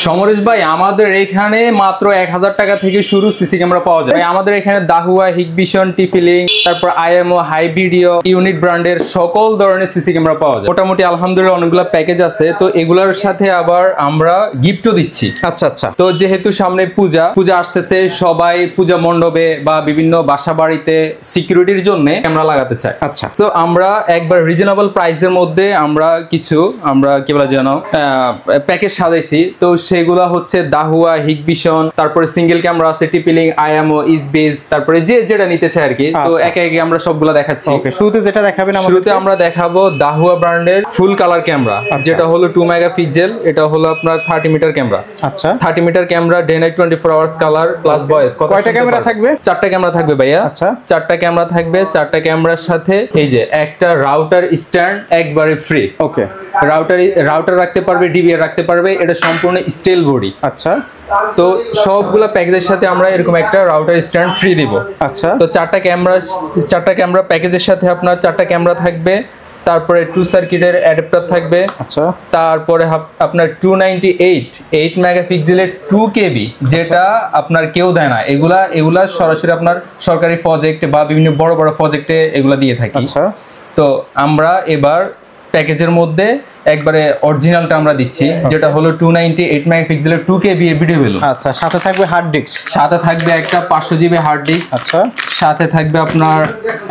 সমরেশ ভাই আমাদের এখানে মাত্র 1000 টাকা থেকে শুরু সিসি ক্যামেরা পাওয়া যায়। আমাদের এখানে দাহুয়া, হিগভিশন, টিপি-লিং, তারপর আইএমও, হাই ভিডিও, ইউনিট ব্র্যান্ডের সকল ধরনের সিসি ক্যামেরা পাওয়া যায়। মোটামুটি আলহামদুলিল্লাহ অনেকগুলো প্যাকেজ আছে, তো এগুলোর সাথে আবার আমরা গিফটও দিচ্ছি। আচ্ছা আচ্ছা। তো যেহেতু সামনে পূজা আসতেছে, সবাই পূজা মণ্ডপে বা বিভিন্ন বাসা বাড়িতে সিকিউরিটির জন্য ক্যামেরা লাগাতে চায়। আচ্ছা, তো আমরা একবার রিজনেবল প্রাইসের মধ্যে আমরা কি বলা যেন প্যাকেজ সাজাইছি। তো সেগুলা হচ্ছে দাহুয়া, হিগভিশন, তারপরে সিঙ্গেল ক্যামেরা আছে, টিপি-লিং, আইএমও, ইসবিজ, তারপরে যেটা নিতে চায় আর কি। তো একে একে আমরা সবগুলা দেখাচ্ছি। শুরুতে যেটা দেখাবেন আমাদের, শুরুতে আমরা দেখাবো দাহুয়া ব্র্যান্ডের ফুল কালার ক্যামেরা, যেটা হলো 2 মেগাপিক্সেল। এটা হলো আপনার 30 মিটার ক্যামেরা। আচ্ছা, 30 meter camera, day night 24 hours colour plus voice. কয়টা ক্যামেরা থাকবে? 4টা ক্যামেরা থাকবে ভাইয়া। আচ্ছা, 4টা ক্যামেরা থাকবে। 4টা ক্যামেরার সাথে এই যে একটা রাউটার স্ট্যান্ড একবারে ফ্রি। ওকে, রাউটার রাখতে পারবে, ডিভিআর রাখতে পারবে। এটা সম্পূর্ণ স্টিল বডি। আচ্ছা, তো সবগুলা প্যাকেজের সাথে আমরা এরকম একটা রাউটার স্ট্যান্ড ফ্রি দিব। আচ্ছা, তো 4টা ক্যামেরা প্যাকেজের সাথে আপনার 4টা ক্যামেরা থাকবে। তারপরে 2 সার্কিটের অ্যাডাপ্টার থাকবে। আচ্ছা, তারপরে আপনার 298 মেগাপিক্সেলের 2KB, যেটা আপনার কেউ দেয় না। এগুলা সরাসরি আপনার সরকারি প্রজেক্ট বা বিভিন্ন বড় বড় প্রজেক্টে এগুলা দিয়ে থাকি। আচ্ছা, তো আমরা এবার প্যাকেজের মধ্যে একবারে অরিজিনালটা আমরা দিচ্ছি, যেটা হলো 298 মেগাপিক্সেলের 2KB ভিডিও বেলুন। আচ্ছা, সাথে থাকবে হার্ড ডিস্ক, সাথে থাকবে একটা 500 জিবি হার্ড ডিস্ক। আচ্ছা, সাথে থাকবে আপনার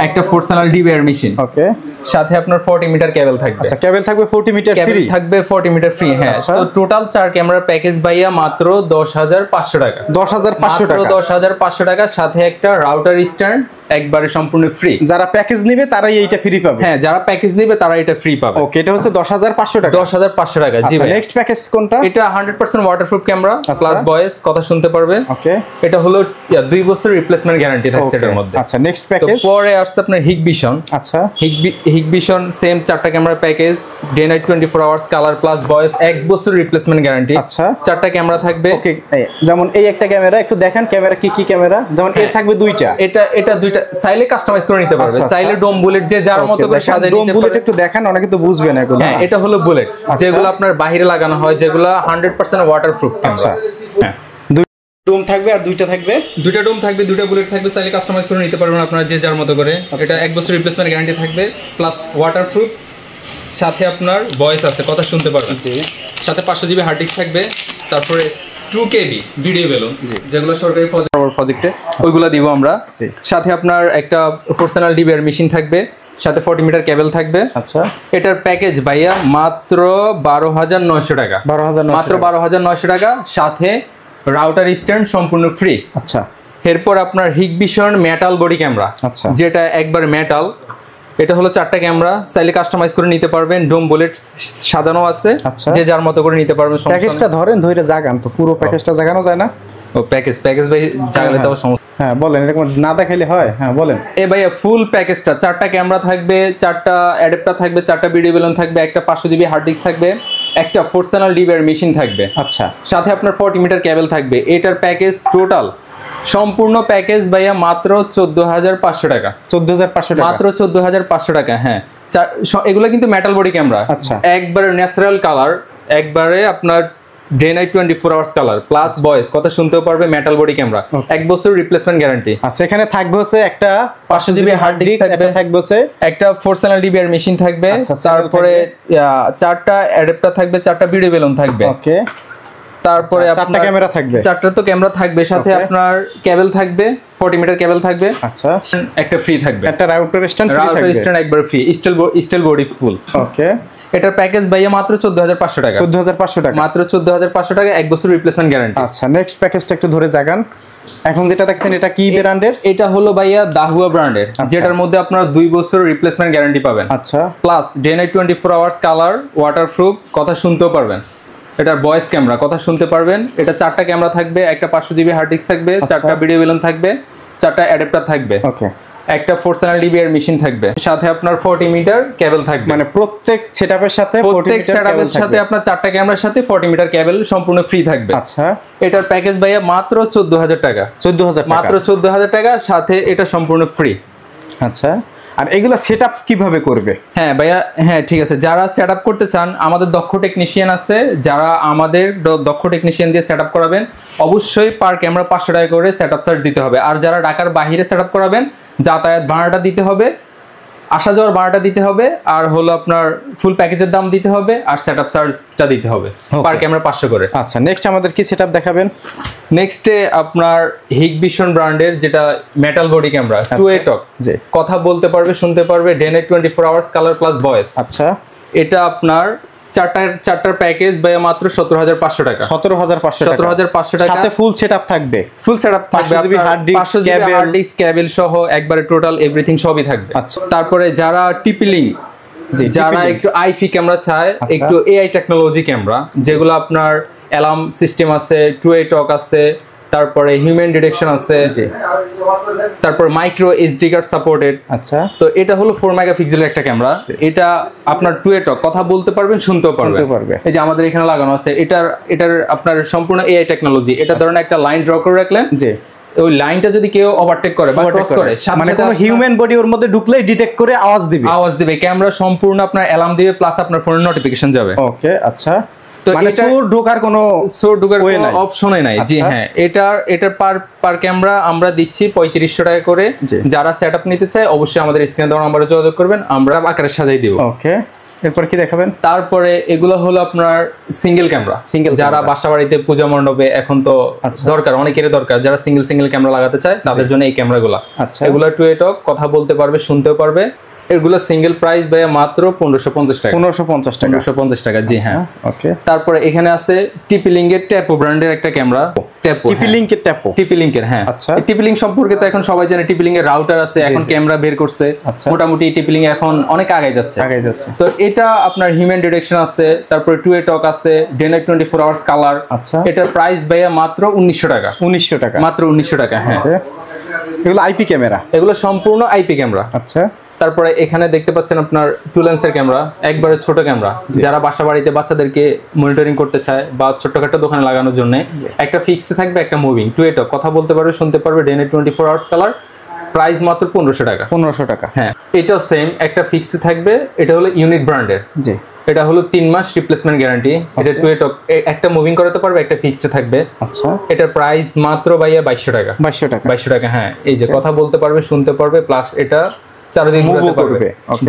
একটা 4 চ্যানেল ডিভিআর মেশিন। ওকে, সাথে আপনার 40 মিটার কেবল থাকবে। আচ্ছা, কেবল থাকবে 40 মিটার ফ্রি। থাকবে 40 মিটার ফ্রি। হ্যাঁ, তো টোটাল 4 ক্যামেরার প্যাকেজ ভাইয়া মাত্র 10500 টাকা। 10500 টাকা, 10500 টাকা, সাথে একটা রাউটার স্ট্যান্ড একবারে সম্পূর্ণ ফ্রি। যারা প্যাকেজ নেবে তারাই এইটা ফ্রি পাবে। হ্যাঁ, যারা প্যাকেজ নেবে তারা এটা ফ্রি পাবে। ওকে, এটা হচ্ছে 10500 টাকা। 10500 টাকা। জি ভাই। নেক্সট প্যাকেজ কোনটা? এটা 100% ওয়াটারপ্রুফ ক্যামেরা প্লাস ভয়েস, কথা শুনতে পারবে। ওকে, এটা হলো 2 বছর রিপ্লেসমেন্ট গ্যারান্টি থাকছে এটার মধ্যে। আচ্ছা, নেক্সট প্যাকেজ। পরে আসছে আপনার হিগভিশন। আচ্ছা, হিগভিশন সেম 4টা camera package, day night 24 hours colour plus voice, 1 বছর রিপ্লেসমেন্ট গ্যারান্টি। আচ্ছা, 4টা ক্যামেরা থাকবে। ওকে, যেমন এই একটা ক্যামেরা, একটু দেখেন ক্যামেরা কি ক্যামেরা। যেমন এর থাকবে 2টা। এটা 2টা চাইলে কাস্টমাইজ করে নিতে পারবে। চাইলে ডোম বুলেট, যে যার মতো করে সাজিয়ে নিতে পারবে। ডোম বুলেট একটু দেখান, অনেকে তো বুঝবে না এগুলো। হ্যাঁ, এটা হলো বুলেট, যেগুলো আপনার বাইরে লাগানো হয়, যেগুলো 100% ওয়াটারপ্রুফ ক্যামেরা। হ্যাঁ, ডোম থাকবে আর 2টা থাকবে। 2টা ডোম থাকবে, 2টা বুলেট থাকবে। চাইলে কাস্টমাইজ করে নিতে পারবেন আপনারা যে যার মতো করে। এটা 1 বছর রিপ্লেসমেন্ট গ্যারান্টি থাকবে প্লাস ওয়াটারপ্রুফ, সাথে আপনার ভয়েস আছে, কথা শুনতে পারবেন। সাথে 500 জিবি হার্ড ডিস্ক থাকবে। তারপরে 2KB ভিডিও বেলুন, যেগুলো সরকারি প্রজেক্টে ওইগুলো দিব আমরা। সাথে আপনার একটা 4 চ্যানেল ডিভিআর মেশিন থাকবে, সাথে 40 মিটার কেবল থাকবে। আচ্ছা, এটার প্যাকেজ ভাইয়া মাত্র 12900 টাকা। মাত্র 12900 টাকা, সাথে রাউটার স্ট্যান্ড সম্পূর্ণ ফ্রি। আচ্ছা, এরপর আপনার হিগভিশন মেটাল বডি ক্যামেরা, যেটা একবার মেটাল। এটা হলো 4টা ক্যামেরা, চাইলে কাস্টমাইজ করে নিতে পারবেন। ডোম বুলেট সাজানো আছে, যে যার মতো করে নিতে পারবেন। প্যাকেজটা ধরেন, ধরে জাগান তো, পুরো প্যাকেজটা জাগানো যায় না? ও প্যাকেজ ভাই জাগালে তো সমস্যা। হ্যাঁ বলেন, এরকম না দেখাইলে হয়। হ্যাঁ বলেন। এ ভাইয়া ফুল প্যাকেজটা 4টা ক্যামেরা থাকবে, 4টা অ্যাডাপ্টার থাকবে, 4টা ভিডিও বেলুন থাকবে, একটা 500 জিবি হার্ড ডিস্ক থাকবে, একটা 4 চ্যানেল ডিভিআর মেশিন থাকবে। আচ্ছা, সাথে আপনার 40 মিটার কেবল থাকবে। এটার প্যাকেজ টোটাল সম্পূর্ণ প্যাকেজ ভাইয়া মাত্র 14500 টাকা। 14500 টাকা, মাত্র 14500 টাকা। হ্যাঁ, এগুলো কিন্তু মেটাল বডি ক্যামেরা। আচ্ছা, একবারে ন্যাচারাল কালার, একবারে আপনার day night 24 hours colour plus voice, কথা শুনতেও পারবে। মেটাল বডি ক্যামেরা, 1 বছর রিপ্লেসমেন্ট গ্যারান্টি। আচ্ছা, এখানে থাকবে হচ্ছে একটা 500 জিবি হার্ড ডিস্ক থাকবে, হচ্ছে একটা 4 চ্যানেল ডিভিআর মেশিন থাকবে। তারপরে 4টা অ্যাডাপ্টার থাকবে, 4টা ভিডিও বেলুন থাকবে। ওকে, তারপরে 4টা ক্যামেরা থাকবে। 4টা তো ক্যামেরা থাকবে, সাথে আপনার কেবল থাকবে, 40 মিটার কেবল থাকবে। আচ্ছা, একটা ফ্রি থাকবে, একটা রাউটার স্ট্যান্ড ফ্রি থাকবে। রাউটার স্ট্যান্ড একবার ফ্রি, স্টিল বডি ফুল। ওকে, এটার প্যাকেজ ভাইয়া মাত্র 14500 টাকা। 14500 টাকা, মাত্র 14500 টাকা, 1 বছর রিপ্লেসমেন্ট গ্যারান্টি। আচ্ছা, নেক্সট প্যাকেজটা একটু ধরে জাগান। এখন যেটা দেখছেন এটা কি ব্র্যান্ডের? এটা হলো ভাইয়া দাহুয়া ব্র্যান্ডের, যেটার মধ্যে আপনারা 2 বছর রিপ্লেসমেন্ট গ্যারান্টি পাবেন। আচ্ছা, plus day night 24 hours colour, waterproof, কথা শুনতেও পারবেন। এটার ভয়েস ক্যামেরা, কথা শুনতে পারবেন। এটা 4টা ক্যামেরা থাকবে, একটা 500 জিবি হার্ড ডিস্ক থাকবে, 4টা ভিডিও বেলুন থাকবে, 4টা অ্যাডাপ্টার থাকবে। ওকে, একটা 4 চ্যানেল ডিভিআর মেশিন থাকবে, সাথে আপনার 40 মিটার কেবল থাকবে। মানে প্রত্যেক সেটআপের সাথে আপনার 4টা ক্যামেরার সাথে 40 মিটার কেবল সম্পূর্ণ ফ্রি থাকবে। আচ্ছা, এটার প্যাকেজ ভাইয়া মাত্র 14000 টাকা। 14000 টাকা, মাত্র 14000 টাকা, সাথে এটা সম্পূর্ণ ফ্রি। আচ্ছা, আর এগুলা সেটআপ কিভাবে করবে? হ্যাঁ ভাইয়া, হ্যাঁ ঠিক আছে, যারা সেটআপ করতে চান আমাদের দক্ষ টেকনিশিয়ান আছে, যারা আমাদের দক্ষ টেকনিশিয়ান দিয়ে সেটআপ করাবেন অবশ্যই পার ক্যামেরা 500 টাকা করে সেটআপ চার্জ দিতে হবে। আর যারা ঢাকার বাইরে সেটআপ করাবেন যাতায়াত ভাড়াটা দিতে হবে, আসা যাওয়ার ভাড়াটা দিতে হবে, আর হলো আপনার ফুল প্যাকেজের দাম দিতে হবে, আর সেটআপ চার্জটা দিতে হবে পার ক্যামেরা 500 করে। আচ্ছা, নেক্সট আমাদের কি সেটআপ দেখাবেন? নেক্সটে আপনার হিগভিশন ব্র্যান্ডের যেটা মেটাল বডি ক্যামেরা, 2A টক, জি, কথা বলতে পারবে, শুনতে পারবে, day night 24 hours colour plus voice. আচ্ছা, এটা আপনার চারটার প্যাকেজ ভাইয়া মাত্র 17,500 টাকা। 17,500 টাকা, সাথে ফুল সেটআপ থাকবে। ফুল সেটআপ থাকবে, 500 জিবি হার্ড ডিস্ক, কেবল সহ একবারে টোটাল এভরিথিং সবই থাকবে। আচ্ছা, তারপরে যারা টিপিলিং, যারা একটু আইফি ক্যামেরা চায়, একটু এআই টেকনোলজি ক্যামেরা, যেগুলো আপনার অ্যালার্ম সিস্টেম আছে, 2A টক আছে, তারপরে হিউম্যান ডিটেকশন আছে, তারপর মাইক্রো এসডি কার্ড সাপোর্টেড। আচ্ছা, তো এটা হলো 4 মেগাপিক্সেলের একটা ক্যামেরা। এটা আপনার 2A টক, কথা বলতে পারবেন, শুনতেও পারবে। এই যে আমাদের এখানে লাগানো আছে, এটার আপনার সম্পূর্ণ এআই টেকনোলজি। এটা ধরেন একটা লাইন ড্র করে রাখলেন, জি, ওই লাইনটা যদি কেউ ওভারটেক করে বা ক্রস করে, মানে কোনো হিউম্যান বডি ওর মধ্যে ঢুকলেই ডিটেক্ট করে আওয়াজ দিবে। ক্যামেরা সম্পূর্ণ আপনার অ্যালার্ম দিবে, প্লাস আপনার ফোনের নোটিফিকেশন যাবে। ওকে, আচ্ছা, তো মানে সোর ঢোকার কোনো অপশনই নাই। জি হ্যাঁ, এটার পার ক্যামেরা আমরা দিচ্ছি 3500 টাকা করে। যারা সেটআপ নিতে চায় অবশ্যই আমাদের স্ক্রিনে দেওয়া নম্বরে যোগাযোগ করবেন, আমরা আকারে সাজিয়ে দিব। ওকে, এরপর কি দেখাবেন? তারপরে এগুলো হলো আপনার সিঙ্গেল ক্যামেরা, যারা বাসা বাড়িতে পূজা মণ্ডপে এখন তো দরকার, অনেকেরই দরকার, যারা সিঙ্গেল ক্যামেরা লাগাতে চায় তাদের জন্য এই ক্যামেরাগুলো। এগুলো 2A টক, কথা বলতে পারবে, শুনতেও পারবে। এগুলো সিঙ্গেল প্রাইস ভাইয়া মাত্র 1550 টাকা। 1550 টাকা, জি হ্যাঁ। ওকে, তারপরে এখানে আছে টিপিলিং এর ট্যাপো ব্র্যান্ডের একটা ক্যামেরা। টিপিলিং এর, হ্যাঁ। আচ্ছা, টিপিলিং সম্পর্কে তো এখন সবাই জানে, টিপিলিং এর রাউটার আছে, এখন ক্যামেরা বের করছে, মোটামুটি টিপিলিং এখন অনেক আগায় যাচ্ছে। তো এটা আপনার হিউম্যান ডিটেকশন আছে, তারপরে 2A টক আছে, ডে নাইট 24 আওয়ার্স কালার। আচ্ছা, এটার প্রাইস ভাইয়া মাত্র 1900 টাকা। 1900 টাকা, মাত্র 1900 টাকা, হ্যাঁ। এগুলো আইপি ক্যামেরা, এগুলো সম্পূর্ণ আইপি ক্যামেরা। আচ্ছা, তারপরে এখানে দেখতে পাচ্ছেন আপনার 2 লেন্সের ক্যামেরা, একবারে ছোট ক্যামেরা, যারা বাসা বাড়িতে বাচ্চাদেরকে মনিটরিং করতে চায় বা ছোটখাটো দোকানে লাগানোর জন্য। একটা ফিক্সড থাকবে, একটা মুভিং। 2A টক, কথা বলতে পারবে, শুনতে পারবে, day night 24 hours colour, price মাত্র 1500 টাকা। 1500 টাকা, হ্যাঁ। এটাও সেম, একটা ফিক্সড থাকবে, এটা হলো ইউনিট ব্র্যান্ডের। জি, এটা হলো 3 মাস রিপ্লেসমেন্ট গ্যারান্টি। এটা 2A টক, একটা মুভিং করাতে পারবে, একটা ফিক্সড থাকবে। আচ্ছা, এটার প্রাইস মাত্র ভাইয়া 2200 টাকা। 2200 টাকা, হ্যাঁ। এই যে কথা বলতে পারবে, শুনতে পারবে, প্লাস এটা চারদিন ঘুরাতে পারবে,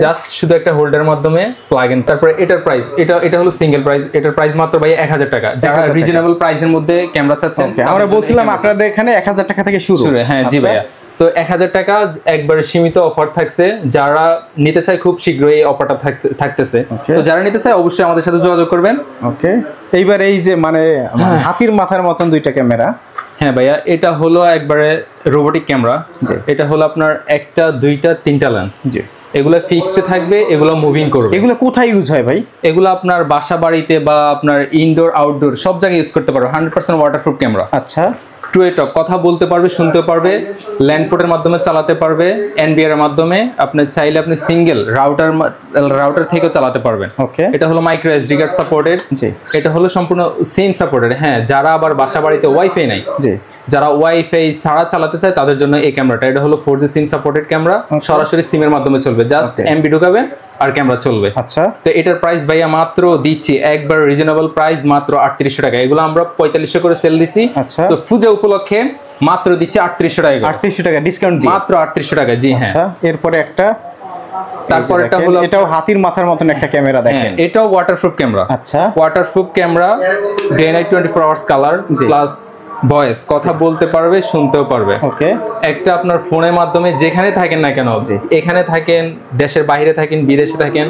জাস্ট শুধু একটা হোল্ডারের মাধ্যমে প্লাগ ইন। তারপরে এটার প্রাইস, এটা হলো সিঙ্গেল প্রাইস, এটার প্রাইস মাত্র ভাই 1000 টাকা। যারা রিজনেবল প্রাইসের মধ্যে ক্যামেরা চাচ্ছেন, আমরা বলছিলাম আপনাদের এখানে 1000 টাকা থেকে শুরু। হ্যাঁ, জি ভাইয়া। তো 1000 টাকা একবার সীমিত অফার থাকছে, যারা নিতে চায় খুব শীঘ্রই এই অফারটা থাকতেছে। তো যারা নিতে চায় অবশ্যই আমাদের সাথে যোগাযোগ করবেন। ওকে, এইবার এই যে মানে হাতির মাথার মতন দুইটা ক্যামেরা। হ্যাঁ ভাইয়া, এটা হলো একবারে রোবোটিক ক্যামেরা। এটা হলো আপনার একটা, দুইটা, তিনটা লেন্স। জি, এগুলো ফিক্সড থাকবে, এগুলো মুভিং করবে। এগুলো কোথায় ইউজ হয় ভাই? এগুলো আপনার বাসা বাড়িতে বা আপনার ইনডোর আউটডোর সব জায়গায় ইউজ করতে পারবে। 100% ওয়াটারপ্রুফ ক্যামেরা। আচ্ছা, 2A টক, কথা বলতে পারবে, শুনতে পারবে, ল্যান্ডপোর্টের মাধ্যমে চালাতে পারবে, NBR এর মাধ্যমে। আপনি চাইলে আপনি সিঙ্গেল রাউটার থেকেও চালাতে পারবেন। ওকে, এটা হলো মাইক্রো এসডি কার্ড সাপোর্টেড। জি, এটা হলো সম্পূর্ণ সিম সাপোর্টেড। হ্যাঁ, যারা আবার বাসা বাড়িতে ওয়াইফাই নাই, জি, যারা ওয়াইফাই ছাড়া চালাতে চায় তাদের জন্য এই ক্যামেরাটা। এটা হলো 4G সিম সাপোর্টেড ক্যামেরা, সরাসরি সিমের মাধ্যমে চলবে, জাস্ট MB ঢুকাবেন আর ক্যামেরা চলবে। আচ্ছা, তো এটার প্রাইস ভাইয়া মাত্র দিচ্ছি একবার রিজনেবল প্রাইস, মাত্র 3800 টাকা। এগুলো আমরা 4500 করে সেল দিছি। আচ্ছা, তো পূজা উপলক্ষে মাত্র দিচ্ছি 3800 টাকা। 3800 টাকা ডিসকাউন্ট দিয়ে মাত্র 3800 টাকা। জি হ্যাঁ। এরপরে একটা, তারপর এটা হলো, এটাও হাতির মাথার মতন একটা ক্যামেরা, দেখেন। এটাও ওয়াটারপ্রুফ ক্যামেরা। আচ্ছা, waterproof camera, day night 24 hours colour plus voice, কথা বলতে পারবে, শুনতেও পারবে। ওকে, একটা আপনার ফোনের মাধ্যমে যেখানে থাকেন না কেন, এখানে থাকেন, দেশের বাইরে থাকেন, বিদেশে থাকেন,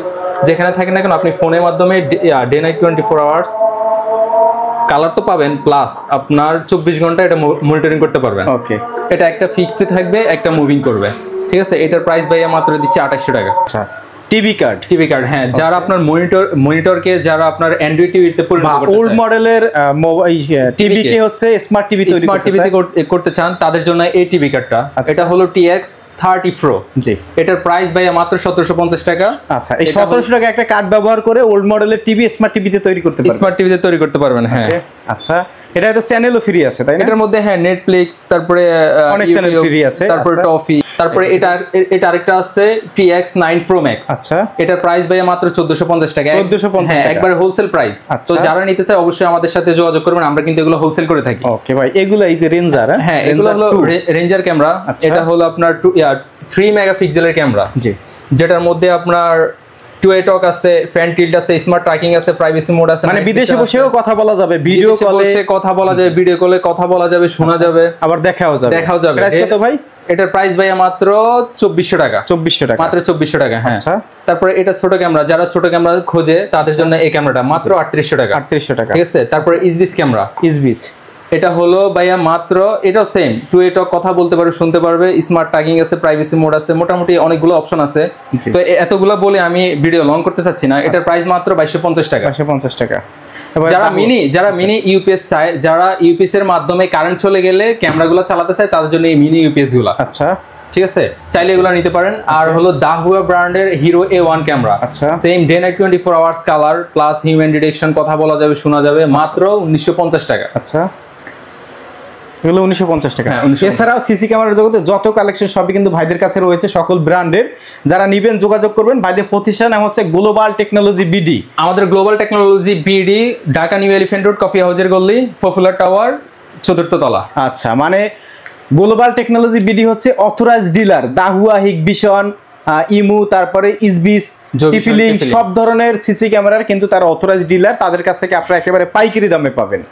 যেখানে থাকেন না কেন, আপনি ফোনের মাধ্যমে ডে নাইট 24 আওয়ার্স কালার তো পাবেন, প্লাস আপনার 24 ঘন্টা এটা মনিটরিং করতে পারবেন। ওকে, এটা একটা ফিক্সড থাকবে, একটা মুভিং করবে। ঠিক আছে, এটার প্রাইস ভাইয়া মাত্র দিচ্ছি 2800 টাকা। আচ্ছা, টিভি কার্ড, হ্যাঁ, যারা আপনার মনিটরকে, যারা আপনার অ্যান্ড্রয়েড টিভিতে ওল্ড মডেলের টিভি কে হচ্ছে স্মার্ট টিভি করতে চান, তাদের জন্য এই টিভি কার্ডটা। এটা হলো TX 30 Pro। জি, এটার প্রাইস ভাইয়া মাত্র 1750 টাকা। আচ্ছা, এই 1700 টাকা একটা কার্ড ব্যবহার করে ওল্ড মডেলের টিভি স্মার্ট টিভিতে তৈরি করতে পারবেন। স্মার্ট টিভিতে তৈরি করতে পারবেন, হ্যাঁ। আচ্ছা, এটা তো চ্যানেলও ফ্রি আছে তাই না? এটার মধ্যে হ্যাঁ নেটফ্লিক্স, তারপরে অনেক চ্যানেল ফ্রি আছে, তারপরে টফি, তারপরে এটা আরেকটা আছে TX9 Pro Max। আচ্ছা, এটার প্রাইস ভাইয়া মাত্র 1450 টাকা। 1450 টাকা একবার হোলসেল প্রাইস। তো যারা নিতে চায় অবশ্যই আমাদের সাথে যোগাযোগ করবেন, আমরা কিন্তু এগুলো হোলসেল করে থাকি। ওকে ভাই, এগুলো এই যে রেঞ্জার, হ্যাঁ এগুলো হলো রেঞ্জার ক্যামেরা। এটা হলো আপনার 3 মেগাপিক্সেলের ক্যামেরা, জি, যেটার মধ্যে আপনার 2way টক আছে, ফ্যান টিল্ট আছে, স্মার্ট ট্র্যাকিং আছে, প্রাইভেসি মোড আছে, মানে বিদেশে বসেও কথা বলা যাবে, ভিডিও কলে কথা বলা যাবে, ভিডিও কলে কথা বলা যাবে, শোনা যাবে, আবার দেখাও যাবে। প্রাইস কত ভাই? এটার প্রাইস ভাইয়া মাত্র 2400 টাকা। 2400 টাকা, মাত্র 2400 টাকা। হ্যাঁ, আচ্ছা। তারপরে এটা ছোট ক্যামেরা, যারা ছোট ক্যামেরা খোঁজে তাদের জন্য এই ক্যামেরাটা মাত্র 3800 টাকা। 3800 টাকা, ঠিক আছে। তারপরে ইসবিস ক্যামেরা, ইসবিস, এটা হলো ভাইয়া মাত্র, এটাও সেম 2way টক, কথা বলতে পারবে, শুনতে পারবে, স্মার্ট ট্র্যাকিং আছে, প্রাইভেসি মোড আছে, মোটামুটি অনেকগুলো অপশন আছে। তো এতগুলো বলে আমি ভিডিও লং করতে চাচ্ছি না। এটার প্রাইস মাত্র 2250 টাকা। 2250 টাকা। যারা মিনি ইউপিএস চায়, যারা ইউপিএস এর মাধ্যমে কারেন্ট চলে গেলে ক্যামেরাগুলো চালাতে চায়, তাদের জন্য এই মিনি ইউপিএস গুলো। আচ্ছা, ঠিক আছে, চাইলে এগুলো নিতে পারেন। আর হলো দাহুয়া ব্র্যান্ডের হিরো A1 ক্যামেরা, আচ্ছা, same day night 24 hours colour plus human detection, কথা বলা যাবে, শোনা যাবে, মাত্র 1950 টাকা। আচ্ছা, এগুলো 1950 টাকা। হ্যাঁ, এছাড়াও সিসি ক্যামেরার জগতে যত কালেকশন সবই কিন্তু ভাইদের কাছে রয়েছে, সকল ব্র্যান্ডের। যারা নিবেন যোগাযোগ করবেন। ভাইদের প্রতিষ্ঠান নাম হচ্ছে গ্লোবাল টেকনোলজি বিডি। আমাদের global technology BD, Dhaka new elephant road, coffee হাউজের গল্লি, পপুলার টাওয়ার, 4th তলা। আচ্ছা, মানে গ্লোবাল টেকনোলজি বিডি হচ্ছে অথরাইজড ডিলার দাহুয়া, হিগভিশন, ইমু, তারপরে ইসবিস, টিপি লিংক, সব ধরনের সিসি ক্যামেরার কিন্তু তারা অথরাইজড ডিলার। তাদের কাছ থেকে আপনারা একেবারে পাইকারি দামে পাবেন।